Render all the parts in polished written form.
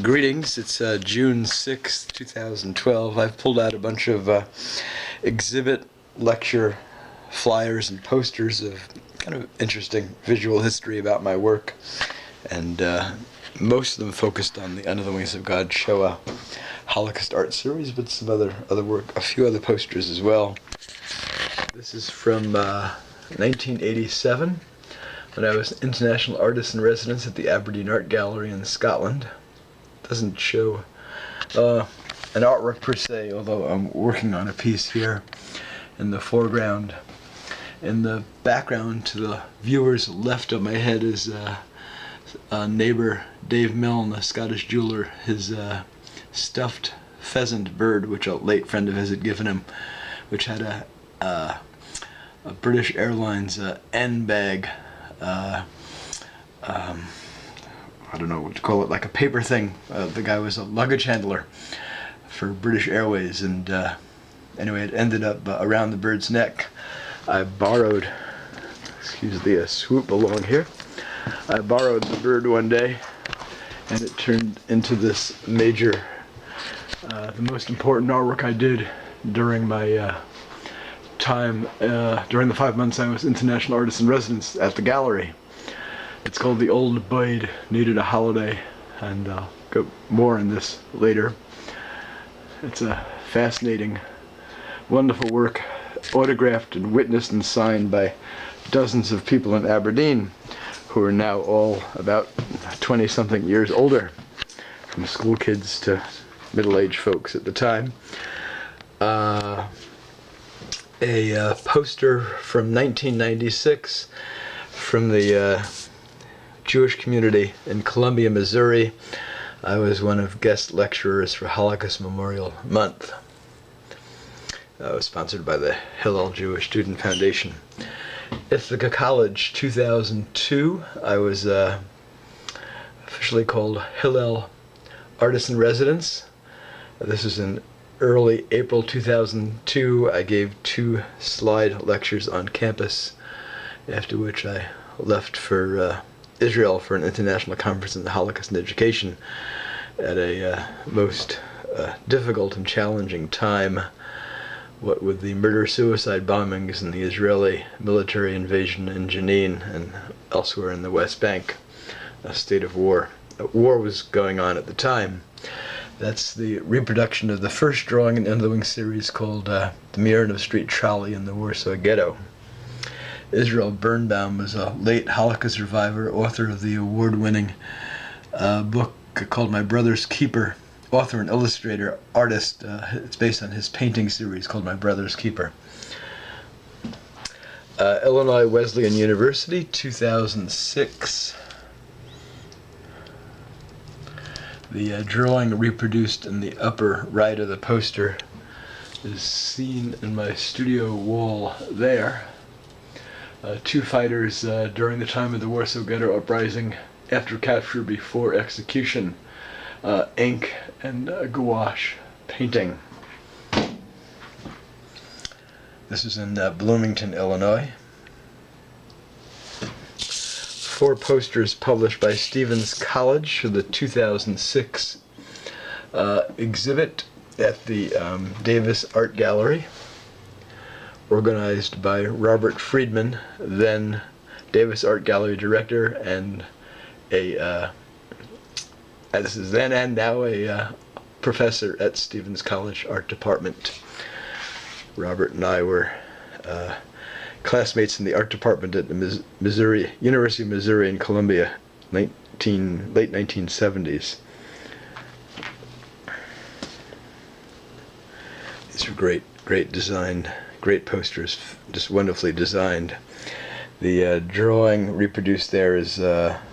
Greetings, it's June 6th, 2012. I've pulled out a bunch of exhibit, lecture, flyers, and posters of kind of interesting visual history about my work. And most of them focused on the Under the Wings of God Shoah Holocaust art series, but some other work, a few other posters as well. This is from 1987. When I was International Artist-in-Residency at the Aberdeen Art Gallery in Scotland. Doesn't show an artwork per se, although I'm working on a piece here in the foreground. In the background to the viewer's left of my head is neighbor Dave Milne, a Scottish jeweler, his stuffed pheasant bird, which a late friend of his had given him, which had a British Airlines N bag. I don't know what to call it, like a paper thing. The guy was a luggage handler for British Airways, and anyway, it ended up around the bird's neck. I borrowed, excuse the swoop along here, I borrowed the bird one day, and it turned into this major, the most important artwork I did during my time during the 5 months I was International Artist-in-Residence at the gallery. It's called The Old Boid Needed a Holiday, and I'll go more on this later. It's a fascinating, wonderful work, autographed and witnessed and signed by dozens of people in Aberdeen who are now all about 20-something years older, from school kids to middle-aged folks at the time. A poster from 1996 from the Jewish community in Columbia, Missouri. I was one of guest lecturers for Holocaust Memorial Month. It was sponsored by the Hillel Jewish Student Foundation. Ithaca College, 2002. I was officially called Hillel Artist-in-Residence. This was in early April 2002. I gave 2 slide lectures on campus, after which I left for Israel for an international conference on the Holocaust and education at a most difficult and challenging time, what with the murder-suicide bombings and the Israeli military invasion in Jenin and elsewhere in the West Bank, a state of war. War was going on at the time. That's the reproduction of the first drawing in the Under the Wings series called The Mironov Street Trolley in the Warsaw Ghetto. Israel Birnbaum was a late Holocaust survivor, author of the award-winning book called My Brother's Keeper, author and illustrator, artist. It's based on his painting series called My Brother's Keeper. Illinois Wesleyan University, 2006. The drawing reproduced in the upper right of the poster is seen in my studio wall there. 2 fighters during the time of the Warsaw Ghetto Uprising, after capture, before execution, ink and gouache painting. This is in Bloomington, Illinois. 4 posters published by Stephens College for the 2006 exhibit at the Davis Art Gallery, organized by Robert Friedman, then Davis Art Gallery director, and this is then and now a professor at Stephens College Art Department. Robert and I were classmates in the art department at the University of Missouri in Columbia, late 1970s. These are great design, great posters, just wonderfully designed. The drawing reproduced there is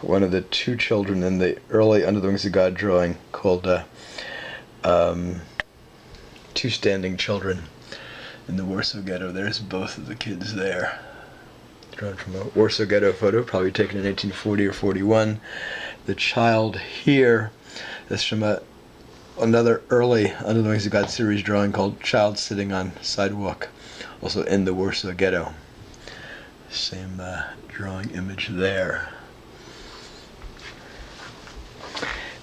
one of the 2 children in the early Under the Wings of God drawing called 2 Standing Children in the Warsaw Ghetto. There's both of the kids there. Drawn from a Warsaw Ghetto photo, probably taken in 1940 or 41. The child here is from another early Under the Wings of God series drawing called Child Sitting on Sidewalk, also in the Warsaw Ghetto. Same drawing image there.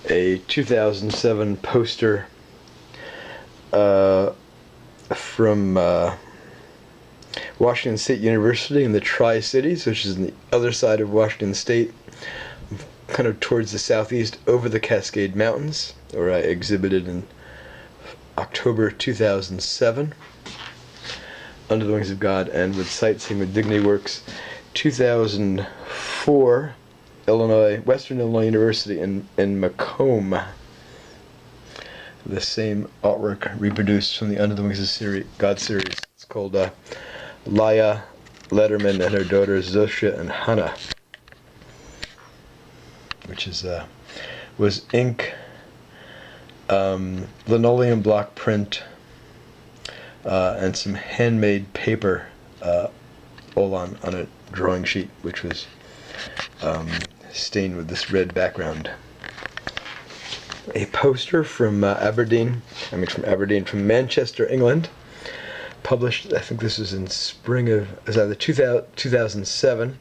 a 2007 poster from Washington State University in the Tri-Cities, which is on the other side of Washington State, kind of towards the southeast over the Cascade Mountains, where I exhibited in October 2007, Under the Wings of God, and with Sightseeing with Dignity Works, 2004, Western Illinois University in Macomb. The same artwork reproduced from the Under the Wings of God series. It's called Laya Letterman and her daughters Zosia and Hannah, which was ink, linoleum block print, and some handmade paper, all on a drawing sheet, which was stained with this red background. A poster from from Manchester, England, published, I think this was in spring of, it was either 2007,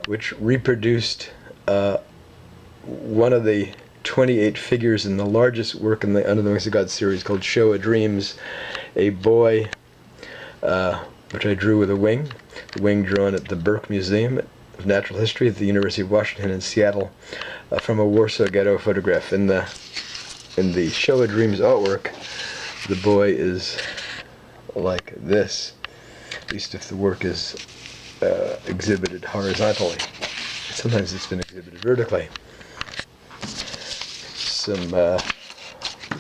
which reproduced one of the 28 figures in the largest work in the Under the Wings of God series called Show of Dreams, a boy, which I drew with a wing, the wing drawn at the Burke Museum of Natural History at the University of Washington in Seattle, from a Warsaw Ghetto photograph. In the Show of Dreams artwork, the boy is like this, at least if the work is exhibited horizontally. Sometimes it's been exhibited vertically. Some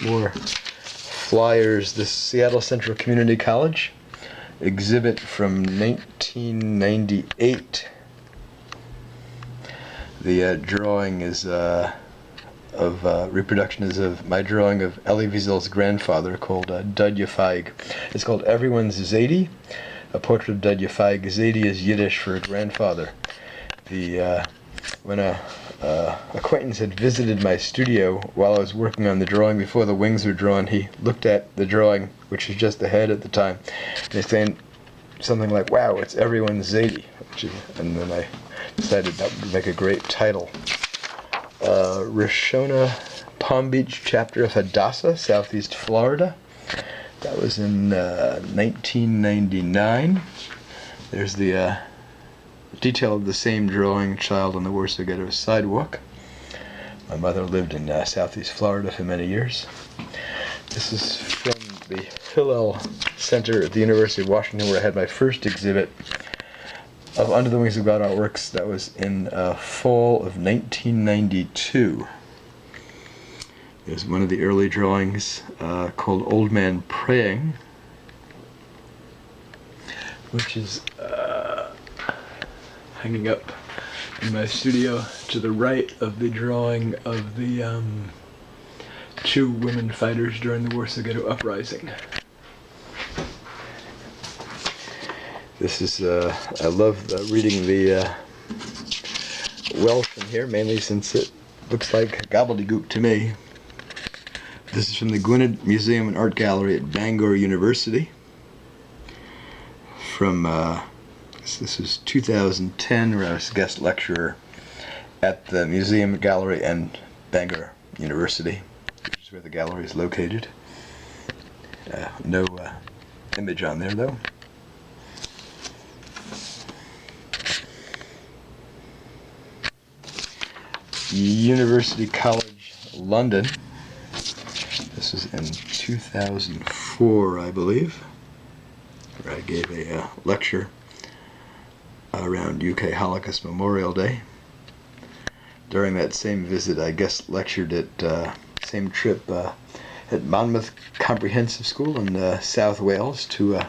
more flyers. The Seattle Central Community College exhibit from 1998. The drawing is reproduction is of my drawing of Elie Wiesel's grandfather, called Dudje Feig. It's called Everyone's Zadie, a portrait of Dudje Feig. Zadie is Yiddish for grandfather. When a acquaintance had visited my studio while I was working on the drawing before the wings were drawn, he looked at the drawing, which was just the head at the time, and he said something like, "Wow, it's Everyone's Zadie," and then I decided that would make a great title. Rishona Palm Beach chapter of Hadassah, Southeast Florida. That was in 1999. There's the detail of the same drawing, child on the Warsaw Ghetto sidewalk. My mother lived in Southeast Florida for many years. This is from the Hillel Center at the University of Washington, where I had my first exhibit of Under the Wings of God artworks. That was in fall of 1992. There's one of the early drawings called Old Man Praying, which is hanging up in my studio to the right of the drawing of the two women fighters during the Warsaw Ghetto Uprising. This is, I love reading the Welsh in here, mainly since it looks like gobbledygook to me. This is from the Gwynedd Museum and Art Gallery at Bangor University. From, this was 2010, where I was a guest lecturer at the Museum, Gallery, and Bangor University, which is where the gallery is located. No image on there, though. University College, London. This was in 2004, I believe, where I gave a lecture around UK Holocaust Memorial Day. During that same visit, I guest lectured at same trip at Monmouth Comprehensive School in South Wales to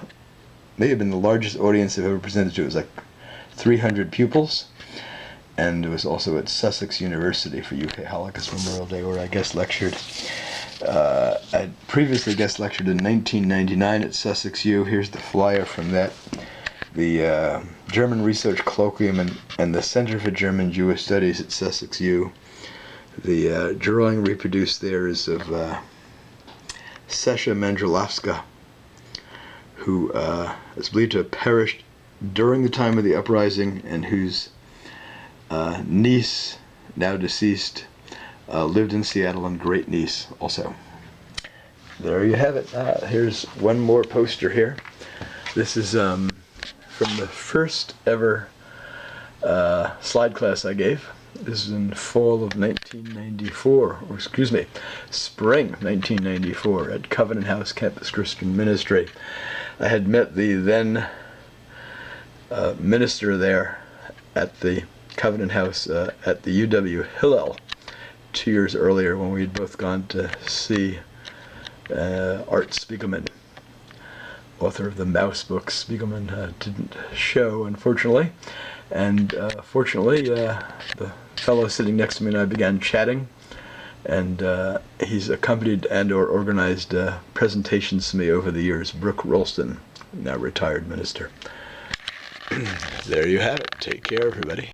may have been the largest audience I've ever presented to. It was like 300 pupils. And it was also at Sussex University for UK Holocaust Memorial Day, where I guest lectured. I'd previously guest lectured in 1999 at Sussex U. Here's the flyer from that. The German Research Colloquium and the Center for German Jewish Studies at Sussex U. The drawing reproduced there is of Sesha Mandrelowska, who is believed to have perished during the time of the uprising, and whose niece, now deceased, lived in Seattle, and great niece also. There you have it. Here's one more poster here. This is from the first ever slide class I gave. This is in fall of 1994, or excuse me, spring 1994 at Covenant House Campus Christian Ministry. I had met the then minister there at the Covenant House at the UW Hillel 2 years earlier, when we'd both gone to see Art Spiegelman, author of the Mouse books. Spiegelman didn't show, unfortunately, and fortunately the fellow sitting next to me and I began chatting, and he's accompanied and or organized presentations to me over the years. Brooke Rolston, now retired minister. There you have it. Take care, everybody.